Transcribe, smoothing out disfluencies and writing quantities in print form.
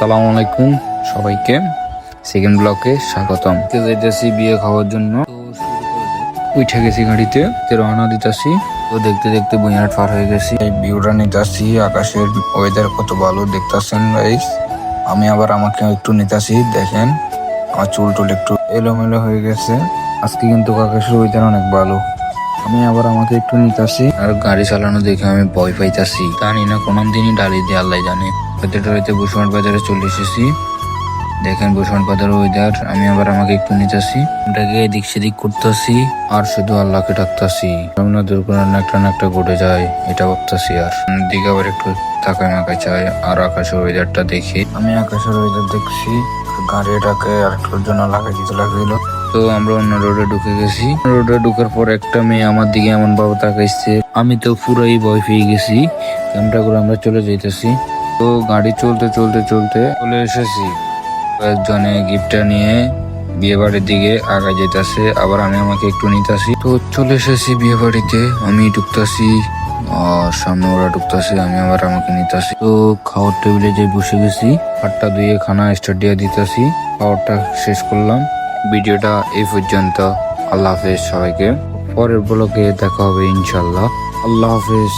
আসসালামু আলাইকুম সবাইকে, সেকেন্ড ব্লকে স্বাগতম। যাইতেছি বিয়ে খাওয়ার জন্য, উঠে গেছি গাড়িতে, রওনা দিতেছি। তো দেখতে দেখতে বুইয়াট পার হয়ে গেছি। এই ভিউটা নিতেছি, আকাশের ওয়েদার কত ভালো দেখতেছেন গাইস। আমি আবার আমাকে একটু নিতেছি, দেখেন আমার চুল টুল একটু এলোমেলো হয়ে গেছে। আজকে কিন্তু আকাশের ওয়েদার অনেক ভালো। আমি আবার আমাকে একটু নিতেছি, আর গাড়ি চালানো দেখে আমি ভয় পাইতাছি। জানি না কোন দিনই ডালি দিয়ে আল্লাহ জানে। হইতে বসুমাট বাজারে চলে এসেছি। দেখেন বসুমাট বাজার ওয়েদার। আমি আবার আমাকে একটু নিতেছি, ওটাকে এদিক সেদিক করতেছি আর শুধু আল্লাহকে ডাকতাছি। সামনে দুর্ঘটনা একটা না একটা ঘটে যায়, এটা ভাবতেছি। আর দিকে আবার একটু তাকায় মাকায় চাই আর আকাশের ওয়েদারটা দেখি। আমি আকাশের ওয়েদার দেখছি, গাড়িটাকে আরেকটার জন্য লাগাই দিতে লাগছিল। তো আমরা অন্য রোডে ঢুকে গেছি। রোডে ঢুকার পর একটা মেয়ে আমার দিকে এমন ভাবে তাকাইছে, আমি তো পুরাই ভয় পেয়ে গেছি। ক্যামেরা করে আমরা চলে যাইতেছি। তো গাড়ি চলতে চলতে চলতে চলে এসেছি। কয়েকজনে গিফটটা নিয়ে বিয়ে বাড়ির দিকে আগা যেতেছে, আবার আমি আমাকে একটু নিতেছি। তো চলে এসেছি বিয়ে বাড়িতে, আমি ঢুকতাছি আর সামনে ওরা ঢুকতাছে, আমি আবার আমাকে নিতেছি। তো খাওয়ার টেবিলে যে বসে গেছি, হাতটা ধুয়ে খানা স্টার্ট দিয়ে দিতেছি। খাওয়ারটা শেষ করলাম। ভিডিওটা এই পর্যন্ত। আল্লাহ হাফেজ সবাইকে। পরের ব্লগে দেখা হবে ইনশাল্লাহ। আল্লাহ হাফেজ।